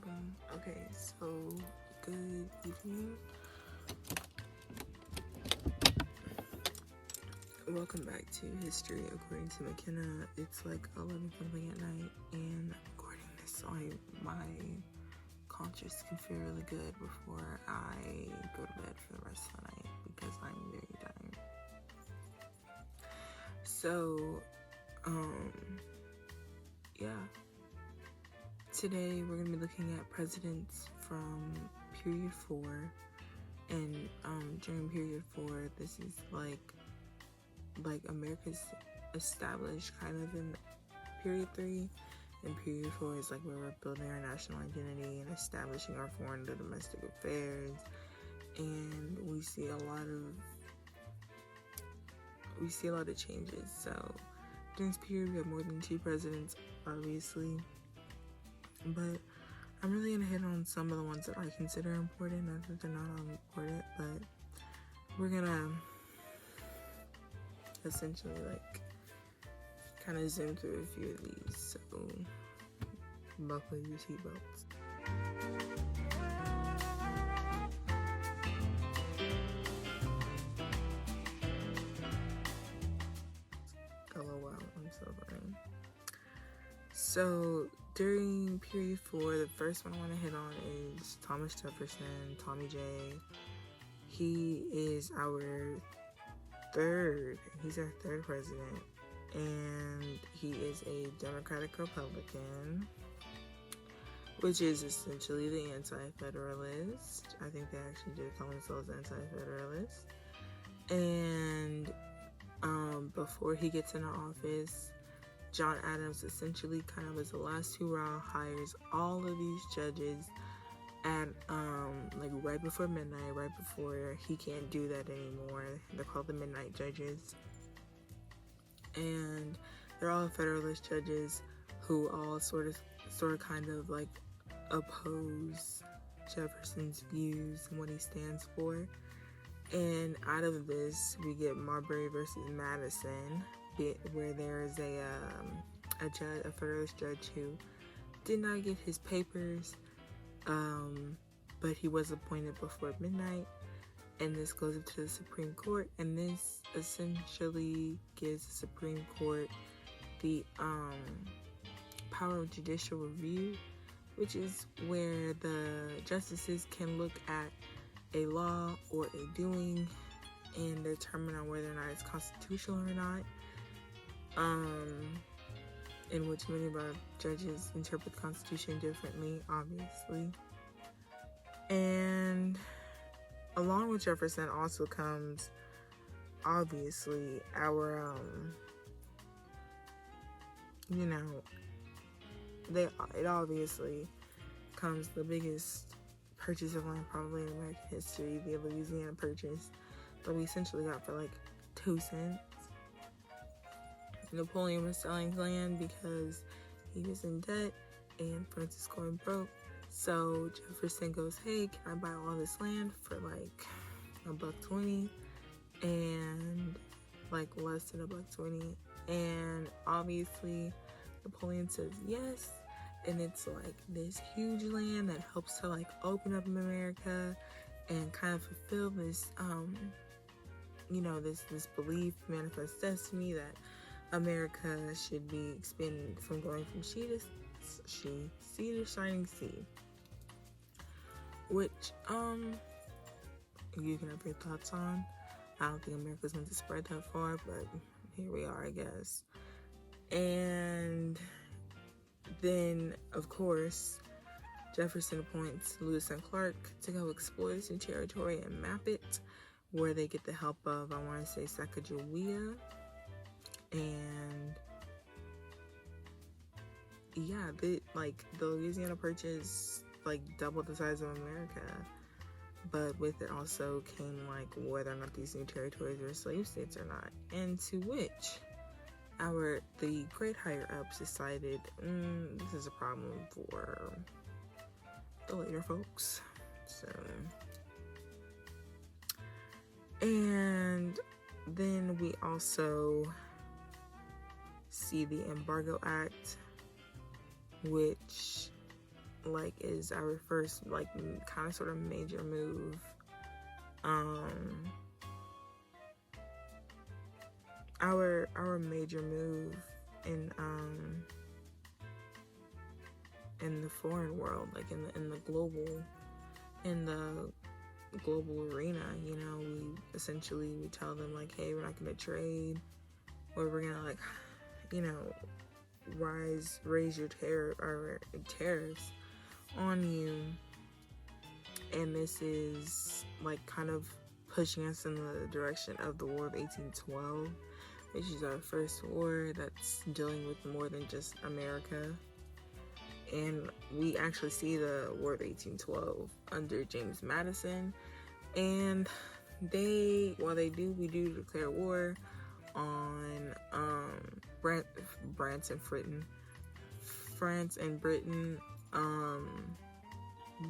Okay, so good evening. Welcome back to History According to McKenna. It's like 11 something at night, and I'm recording this so my conscience can feel really good before I go to bed for the rest of the night because I'm very tired. So, yeah. Today we're going to be looking at presidents from period 4, and during period 4, this is like America's established kind of in period 3, and period 4 is like where we're building our national identity and establishing our foreign and domestic affairs, and we see a lot of changes. So during this period we have more than 2 presidents, obviously, but I'm really gonna hit on some of the ones that I consider important. Not that they're not all important, but we're gonna essentially like kind of zoom through a few of these. So buckle your seatbelts. LOL, I'm so sorry. So during period 4, the first one I want to hit on is Thomas Jefferson, Tommy J. He's our third president, and he is a Democratic Republican, which is essentially the anti-federalist. I think they actually did call themselves anti-federalist. And before he gets into office, John Adams essentially kind of as the last hurrah hires all of these judges at like right before midnight, right before he can't do that anymore. They're called the Midnight Judges, and they're all Federalist judges who all sort of kind of like oppose Jefferson's views and what he stands for. And out of this, we get Marbury versus Madison, where there is a Federalist judge who did not get his papers, but he was appointed before midnight, and this goes up to the Supreme Court, and this essentially gives the Supreme Court the power of judicial review, which is where the justices can look at a law or a doing and determine on whether or not it's constitutional or not, in which many of our judges interpret the Constitution differently, obviously. And along with Jefferson also comes, obviously, our, it obviously comes the biggest purchase of land probably in American history, the Louisiana Purchase, that we essentially got for like 2 cents. Napoleon was selling land because he was in debt and Francis going broke. So Jefferson goes, hey, can I buy all this land for like $1.20? And like less than $1.20. And obviously Napoleon says yes. And it's like this huge land that helps to like open up America and kind of fulfill this, this belief, manifest destiny that America should be expanded from going from sea to shining sea. Which, you can have your thoughts on. I don't think America's meant to spread that far, but here we are, I guess. And then, of course, Jefferson appoints Lewis and Clark to go explore this new territory and map it, where they get the help of, I want to say, Sacagawea. And yeah, the Louisiana Purchase like doubled the size of America, but with it also came like whether or not these new territories were slave states or not, and to which the great higher ups decided this is a problem for the later folks. So, and then we also see the Embargo Act, which like is our first like kind of sort of major move. Our major move in the foreign world, like in the global arena. You know, we tell them like, hey, we're not gonna trade, or we're gonna like, you know, raise your tariffs on you. And this is like kind of pushing us in the direction of the War of 1812, which is our first war that's dealing with more than just America. And we actually see the War of 1812 under James Madison, and we do declare war on France and Britain.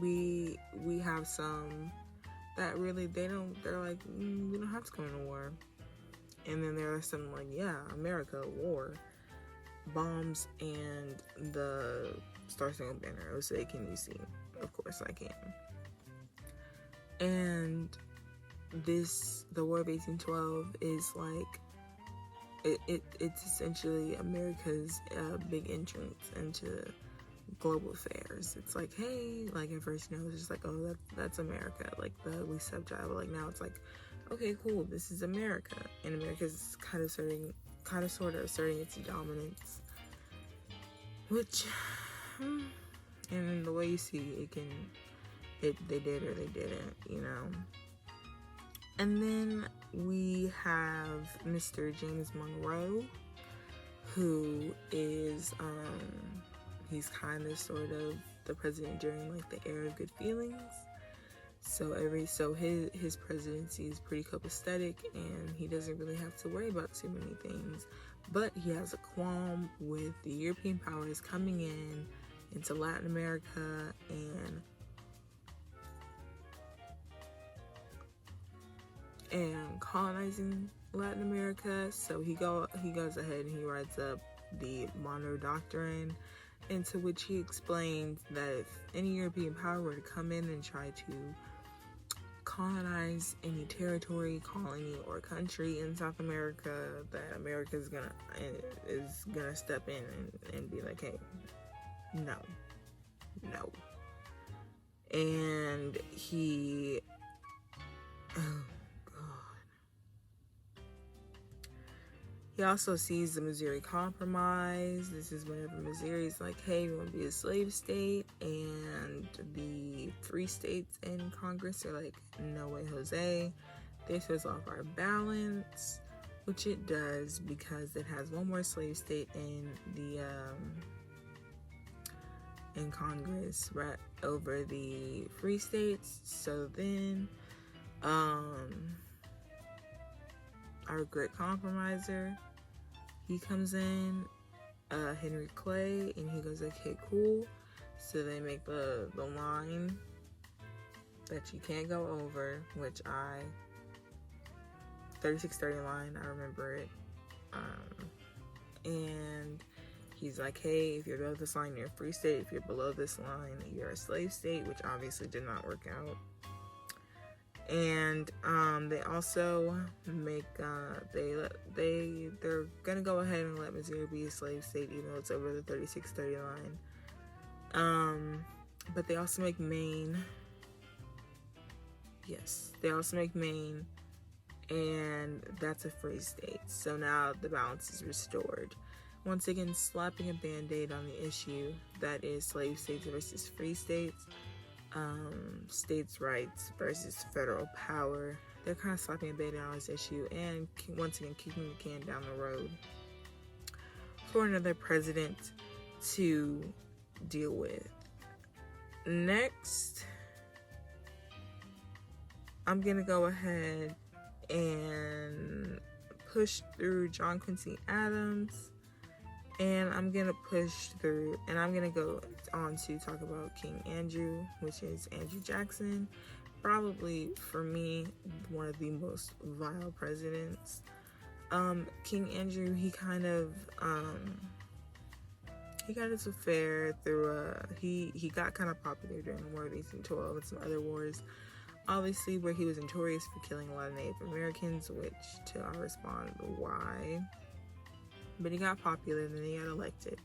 We have some that really they're like, we don't have to go into war. And then there are some like, yeah, America, war, bombs, and the Star Spangled Banner. I would say, can you see? Of course I can. And the War of 1812 is like, it's essentially America's big entrance into global affairs. It's like, hey, like at first, you know, it's just like, oh, that's America, like the ugly subtitle. Like now it's like, okay, cool, this is America, and America's kind of sort of asserting its dominance, which, and the way you see they did or they didn't, you know. And then we have Mr. James Monroe, who is he's kind of sort of the president during like the era of good feelings. So his presidency is pretty copacetic, and he doesn't really have to worry about too many things. But he has a qualm with the European powers coming into Latin America and colonizing Latin America. So he goes ahead and he writes up the Monroe Doctrine, into which he explains that if any European power were to come in and try to colonize any territory, colony, or country in South America, that America is gonna step in and be like, hey, no. And he, oh God, he also sees the Missouri Compromise. This is whenever Missouri's like, hey, we want to be a slave state, and the three states in Congress are like, no way, Jose. This throws off our balance, which it does, because it has one more slave state in Congress right over the free states. So then our great compromiser, he comes in, Henry Clay, and he goes, okay, cool. So they make the line that you can't go over, which 3630 line, I remember it. And he's like, hey, if you're above this line, you're a free state. If you're below this line, you're a slave state, which obviously did not work out. And they also make they're gonna go ahead and let Missouri be a slave state, even though it's over the 3630 line. But they also make Maine. Yes, they also make Maine, and that's a free state. So now the balance is restored. Once again, slapping a band-aid on the issue that is slave states versus free states. States' rights versus federal power. They're kind of slapping a band-aid on this issue, and once again kicking the can down the road for another president to deal with. Next, I'm gonna go ahead and push through John Quincy Adams, and I'm gonna go on to talk about King Andrew, which is Andrew Jackson. Probably, for me, one of the most vile presidents. King Andrew, he kind of he got his affair through he got kind of popular during the War of 1812 and some other wars, obviously, where he was notorious for killing a lot of Native Americans, which to I respond why. But he got popular and then he got elected.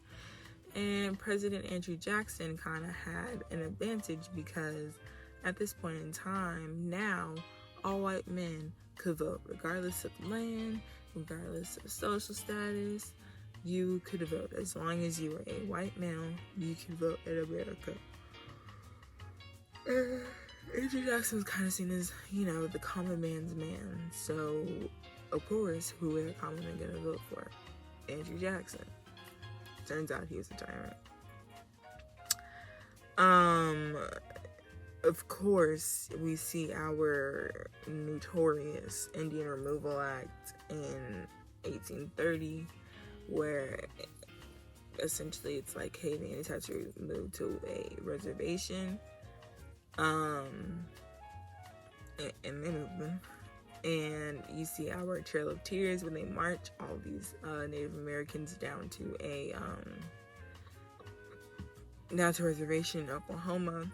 And President Andrew Jackson kind of had an advantage because at this point in time, now all white men could vote, regardless of land, regardless of social status. You could vote. As long as you were a white male, you could vote in America. Andrew Jackson was kind of seen as, you know, the common man's man. So, of course, who are the common men going to vote for? Andrew Jackson. Turns out he was a tyrant. Of course, we see our notorious Indian Removal Act in 1830, where essentially it's like, hey, the Indians have to move to a reservation, and they move them. And you see our Trail of Tears when they march all these Native Americans down to a reservation in Oklahoma,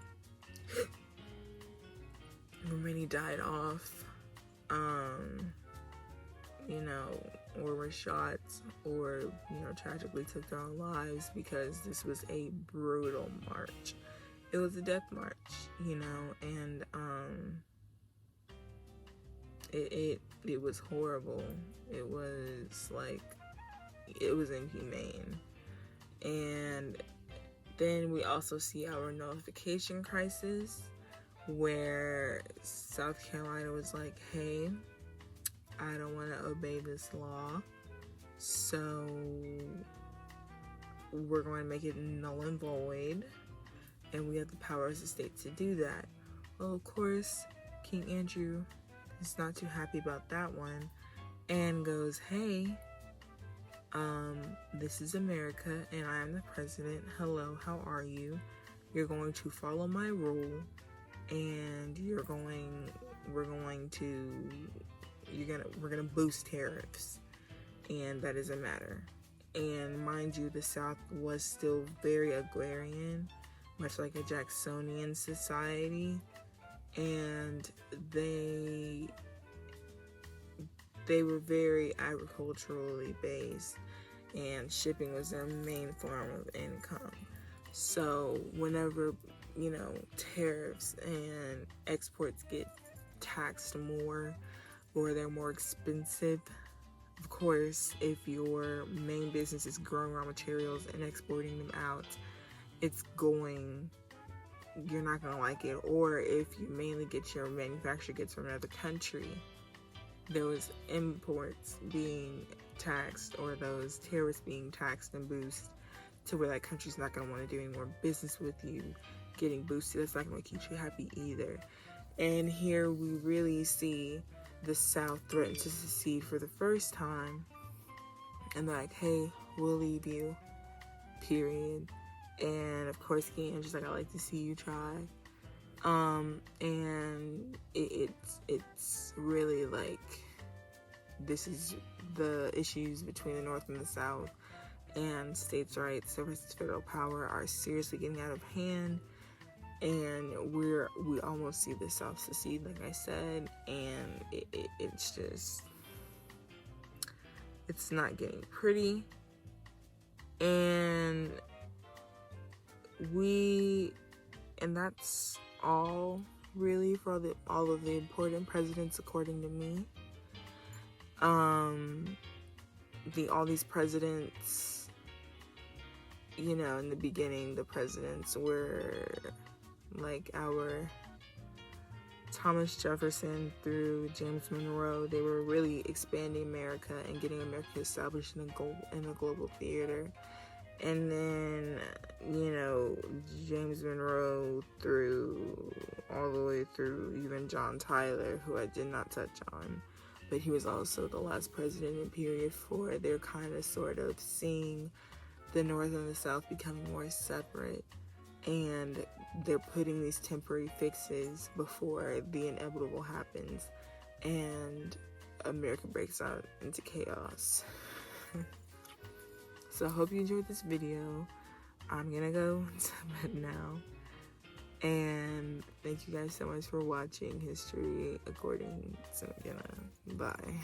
where many died off, you know, or were shot, or, you know, tragically took their own lives, because this was a brutal march. It was a death march, you know, and it was horrible. It was inhumane. And then we also see our nullification crisis, where South Carolina was like, hey, I don't want to obey this law, so we're going to make it null and void, and we have the power as a state to do that. Well, of course, King Andrew is not too happy about that one, and goes, hey, this is America, and I am the president. Hello, how are you? You're going to follow my rule, and we're gonna boost tariffs, and that doesn't matter. And mind you, the South was still very agrarian, much like a Jacksonian society, and they were very agriculturally based, and shipping was their main form of income. So whenever, you know, tariffs and exports get taxed more, or they're more expensive, of course, if your main business is growing raw materials and exporting them out, you're not gonna like it. Or if you mainly get your manufactured goods from another country, those imports being taxed, or those tariffs being taxed and boosted to where that country's not gonna want to do any more business with you, getting boosted, that's not gonna keep you happy either. And here we really see the South threaten to secede for the first time, and they're like, hey, we'll leave you, period. And of course, King Andrew's like, I like to see you try. And it's really like, this is the issues between the North and the South, and states' rights versus federal power are seriously getting out of hand. And we almost see the South secede, like I said, and it's just, it's not getting pretty. And that's all really for all of the important presidents, according to me. All these presidents, you know, in the beginning, the presidents were like our Thomas Jefferson through James Monroe. They were really expanding America and getting America established in a global theater. And then, you know, James Monroe all the way through even John Tyler, who I did not touch on, but he was also the last president in period 4. They're kind of sort of seeing the North and the South becoming more separate, and they're putting these temporary fixes before the inevitable happens and America breaks out into chaos. So I hope you enjoyed this video. I'm gonna go to bed now. And thank you guys so much for watching History According to McKenna. Bye.